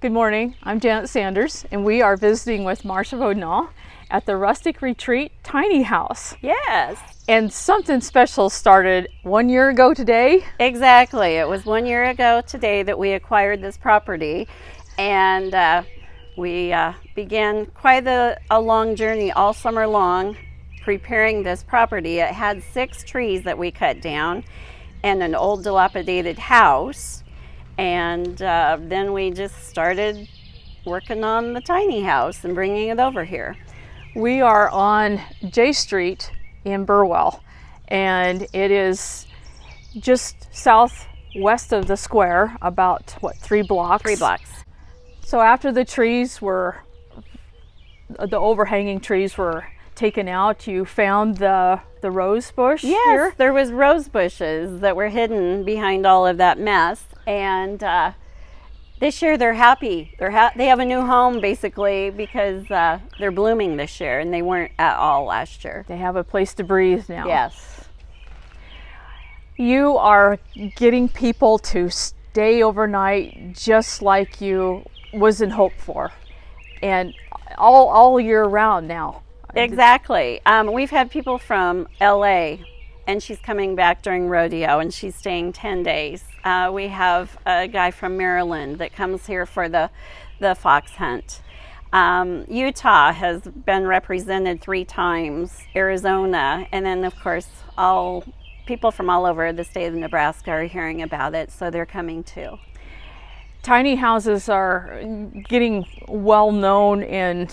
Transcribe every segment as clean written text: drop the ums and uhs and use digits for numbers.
Good morning, I'm Janet Sanders, and we are visiting with Marcia Vodehnal at the Rustic Retreat Tiny House. Yes. And something special started 1 year ago today. Exactly. It was 1 year ago today that we acquired this property, and we began quite a long journey all summer long preparing this property. It had 6 trees that we cut down and an old dilapidated house, and then we just started working on the tiny house and bringing it over here. We are on J Street in Burwell, and it is just southwest of the square, about 3 blocks? 3 blocks. So after the overhanging trees were taken out, you found the rose bush. Yes, here? There was rose bushes that were hidden behind all of that mess, and this year they're happy. They have a new home basically because they're blooming this year, and they weren't at all last year. They have a place to breathe now. Yes. You are getting people to stay overnight just like you wasn't hoped for, and all year round now. Exactly. We've had people from LA, and she's coming back during rodeo, and she's staying 10 days. We have a guy from Maryland that comes here for the fox hunt. Utah has been represented 3 times, Arizona, and then of course all people from all over the state of Nebraska are hearing about it, so they're coming too. Tiny houses are getting well known in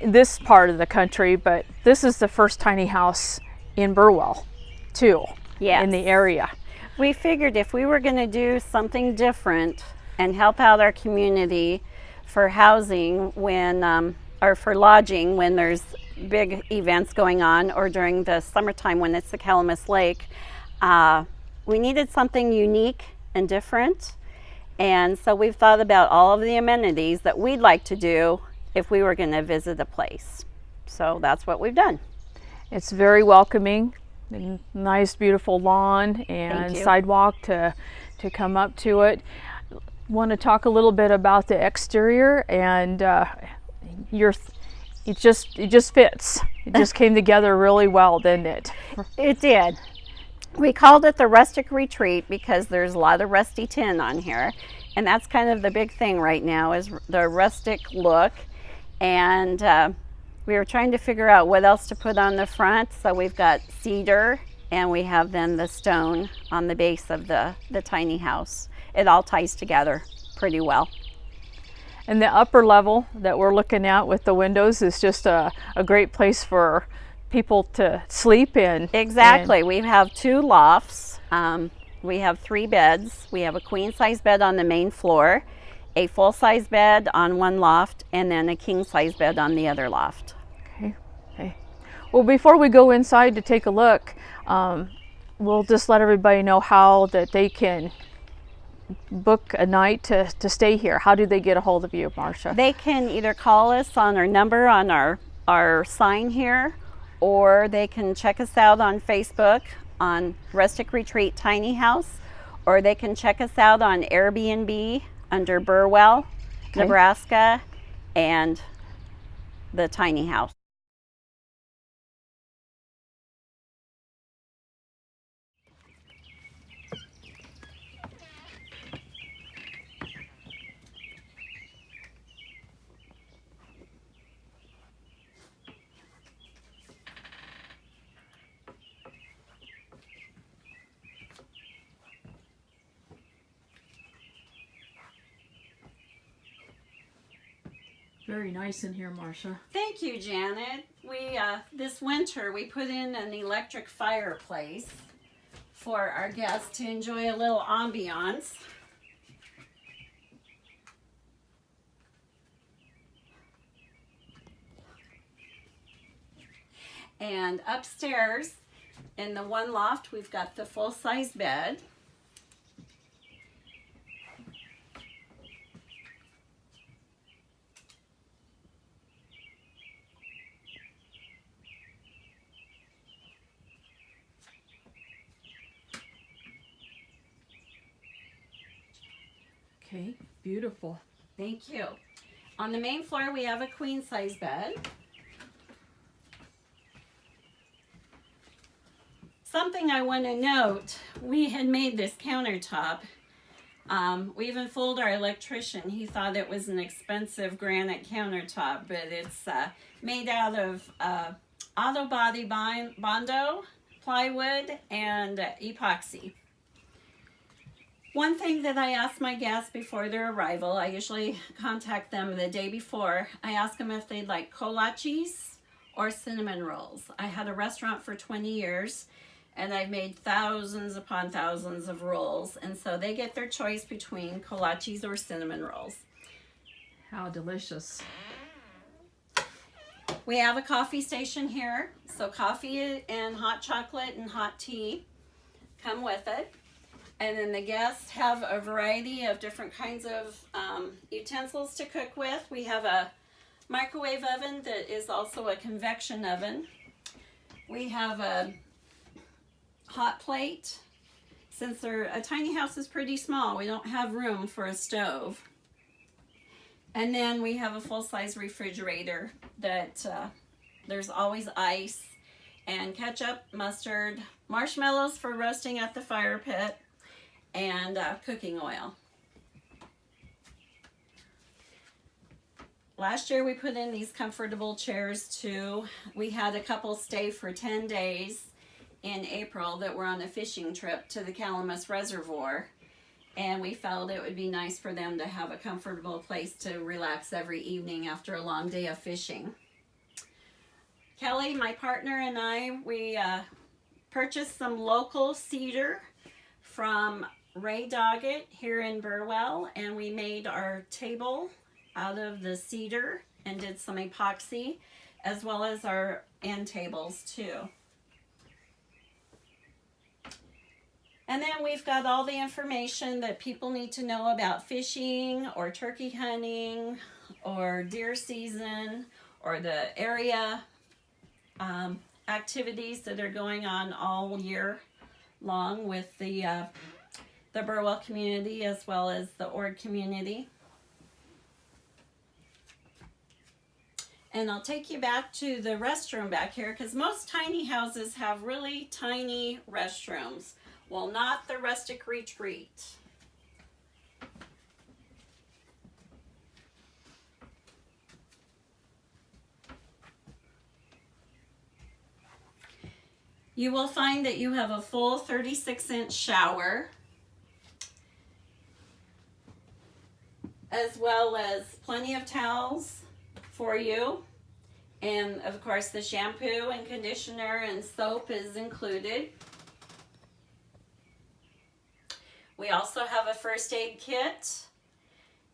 this part of the country, but this is the first tiny house in Burwell too. Yes. In the area. We figured if we were going to do something different and help out our community for housing or for lodging when there's big events going on, or during the summertime when it's the Calamus Lake, we needed something unique and different. And so we've thought about all of the amenities that we'd like to do if we were going to visit a place. So that's what we've done. It's very welcoming. Nice, beautiful lawn and sidewalk to come up to it. Want to talk a little bit about the exterior, and it just fits. It just came together really well, didn't it? It did. We called it the Rustic Retreat because there's a lot of rusty tin on here, and that's kind of the big thing right now is the rustic look. And we were trying to figure out what else to put on the front, so we've got cedar, and we have then the stone on the base of the tiny house. It all ties together pretty well. And the upper level that we're looking at with the windows is just a great place for people to sleep in. Exactly. We have 2 lofts. We have 3 beds. We have a queen-size bed on the main floor, a full-size bed on one loft, and then a king-size bed on the other loft. Okay. Well, before we go inside to take a look, we'll just let everybody know how that they can book a night to stay here. How do they get a hold of you, Marcia? They can either call us on our number on our sign here, or they can check us out on Facebook on Rustic Retreat Tiny House, or they can check us out on Airbnb under Burwell, Nebraska, and the tiny house. Very nice in here, Marcia. Thank you, Janet. We this winter we put in an electric fireplace for our guests to enjoy a little ambiance. And upstairs in the one loft we've got the full-size bed. Okay, beautiful. Thank you. On the main floor, we have a queen size bed. Something I want to note, we had made this countertop. We even fooled our electrician. He thought it was an expensive granite countertop, but it's made out of auto body bondo, plywood, and epoxy. One thing that I ask my guests before their arrival, I usually contact them the day before. I ask them if they'd like kolaches or cinnamon rolls. I had a restaurant for 20 years and I've made thousands upon thousands of rolls. And so they get their choice between kolaches or cinnamon rolls. How delicious. We have a coffee station here. So coffee and hot chocolate and hot tea come with it. And then the guests have a variety of different kinds of utensils to cook with. We have a microwave oven that is also a convection oven. We have a hot plate. Since a tiny house is pretty small, we don't have room for a stove. And then we have a full-size refrigerator that there's always ice and ketchup, mustard, marshmallows for roasting at the fire pit, and cooking oil. Last year we put in these comfortable chairs too. We had a couple stay for 10 days in April that were on a fishing trip to the Calamus Reservoir, and we felt it would be nice for them to have a comfortable place to relax every evening after a long day of fishing. Kelly, my partner, and I, we purchased some local cedar from Ray Doggett here in Burwell, and we made our table out of the cedar and did some epoxy, as well as our end tables too. And then we've got all the information that people need to know about fishing or turkey hunting or deer season or the area activities that are going on all year long with the Burwell community as well as the Ord community. And I'll take you back to the restroom back here because most tiny houses have really tiny restrooms. Well, not the Rustic Retreat. You will find that you have a full 36-inch shower, as well as plenty of towels for you. And of course the shampoo and conditioner and soap is included. We also have a first aid kit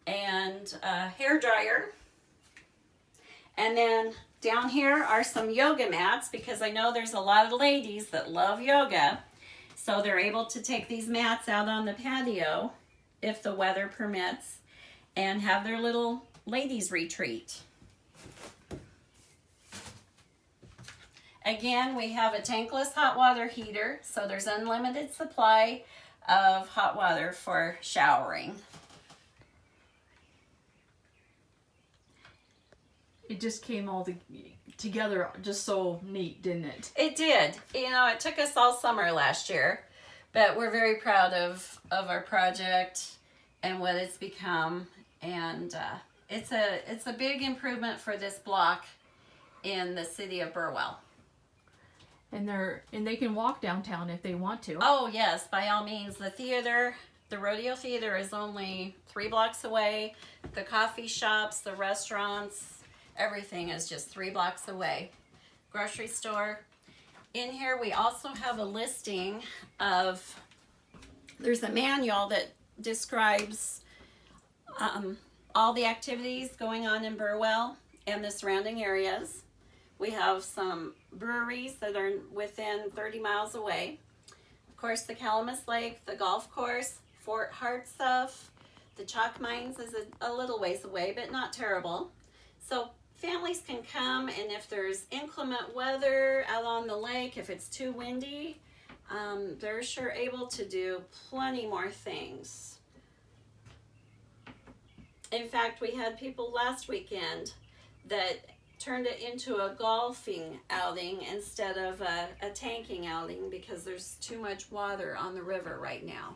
and a hair dryer. And then down here are some yoga mats because I know there's a lot of ladies that love yoga. So they're able to take these mats out on the patio if the weather permits and have their little ladies retreat. Again, we have a tankless hot water heater, so there's unlimited supply of hot water for showering. It just came all together just so neat, didn't it? It did. You know, it took us all summer last year, but we're very proud of our project and what it's become. And it's a big improvement for this block in the city of Burwell. And they can walk downtown if they want to. Oh yes, by all means. The theater, the rodeo theater is only 3 blocks away. The coffee shops, the restaurants, everything is just 3 blocks away. Grocery store. In here we also have a listing of, there's a manual that describes all the activities going on in Burwell and the surrounding areas. We have some breweries that are within 30 miles away. Of course, the Calamus Lake, the golf course, Fort Hartsuff, the chalk mines is a little ways away, but not terrible. So families can come, and if there's inclement weather out on the lake, if it's too windy, they're sure able to do plenty more things. In fact, we had people last weekend that turned it into a golfing outing instead of a tanking outing because there's too much water on the river right now.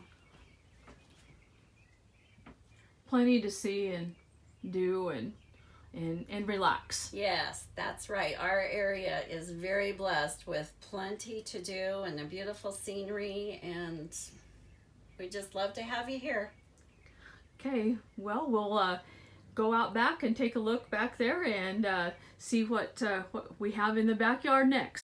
Plenty to see and do and relax. Yes, that's right. Our area is very blessed with plenty to do and a beautiful scenery, and we just love to have you here. Okay, well, we'll go out back and take a look back there and see what we have in the backyard next.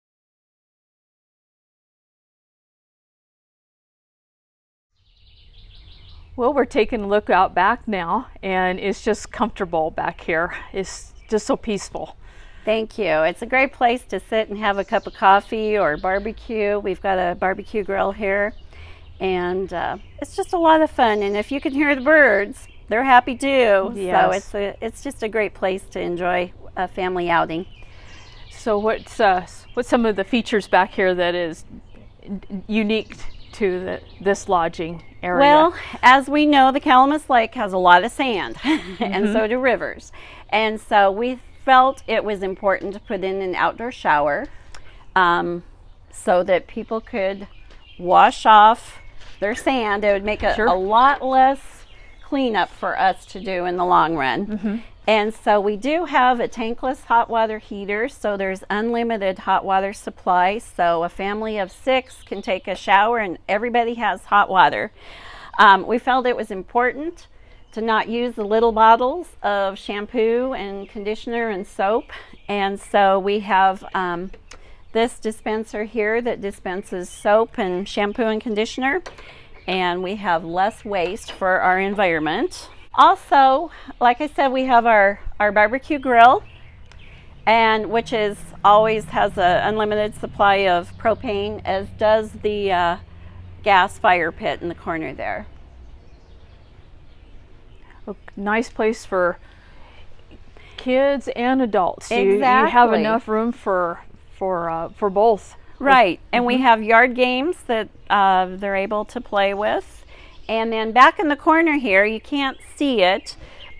Well, we're taking a look out back now, and it's just comfortable back here. It's just so peaceful. Thank you. It's a great place to sit and have a cup of coffee or barbecue. We've got a barbecue grill here, and it's just a lot of fun. And if you can hear the birds, they're happy too. Yes. So it's just a great place to enjoy a family outing. So what's some of the features back here that is unique to this lodging area? Well, as we know, the Calamus Lake has a lot of sand, and so do rivers. And so we felt it was important to put in an outdoor shower so that people could wash off their sand. It would make a lot less cleanup for us to do in the long run. And so we do have a tankless hot water heater, so there's unlimited hot water supply. So a family of 6 can take a shower and everybody has hot water. We felt it was important to not use the little bottles of shampoo and conditioner and soap. And so we have this dispenser here that dispenses soap and shampoo and conditioner. And we have less waste for our environment. Also, like I said, we have our barbecue grill, and which is always has an unlimited supply of propane, as does the gas fire pit in the corner there. A nice place for kids and adults. Exactly. You have enough room for both. Right, and we have yard games that they're able to play with. And then back in the corner here, you can't see it,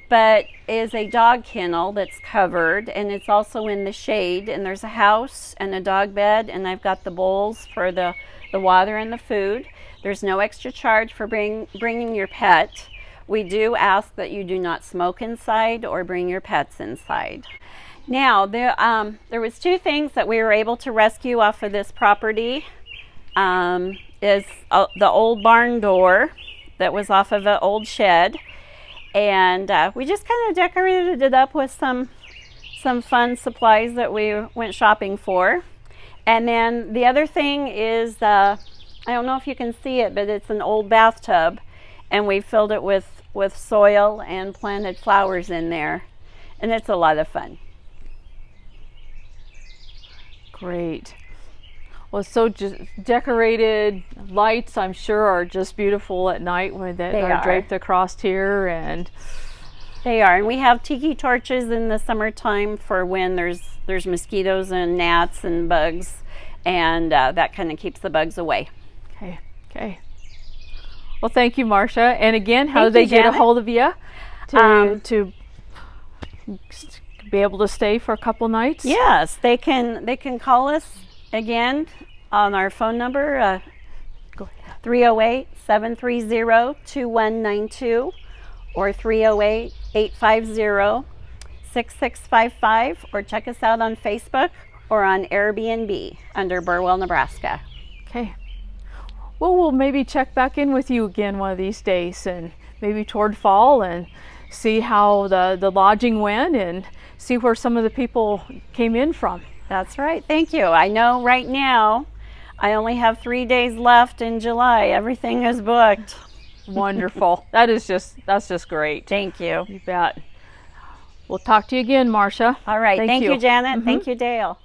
but is a dog kennel that's covered, and it's also in the shade. And there's a house and a dog bed, and I've got the bowls for the water and the food. There's no extra charge for bringing your pet. We do ask that you do not smoke inside or bring your pets inside. Now, there was 2 things that we were able to rescue off of this property. Is the old barn door that was off of an old shed, and we just kind of decorated it up with some fun supplies that we went shopping for. And then the other thing is, I don't know if you can see it, but it's an old bathtub, and we filled it with soil and planted flowers in there, and it's a lot of fun. Great. Well, so just decorated lights, I'm sure, are just beautiful at night when they are draped across here, and they are. And we have tiki torches in the summertime for when there's mosquitoes and gnats and bugs, and that kind of keeps the bugs away. Okay. Well, thank you, Marcia. And again, how do they get a hold of you to be able to stay for a couple nights? Yes, they can call us again on our phone number, 308-730-2192 or 308-850-6655, or check us out on Facebook or on Airbnb under Burwell, Nebraska. Okay. Well, we'll maybe check back in with you again one of these days, and maybe toward fall, and see how the lodging went and see where some of the people came in from. That's right. Thank you. I know right now I only have 3 days left in July. Everything is booked. Wonderful. That's just great. Thank you. You bet. We'll talk to you again, Marcia. All right. Thank you, Janet. Thank you, Dale.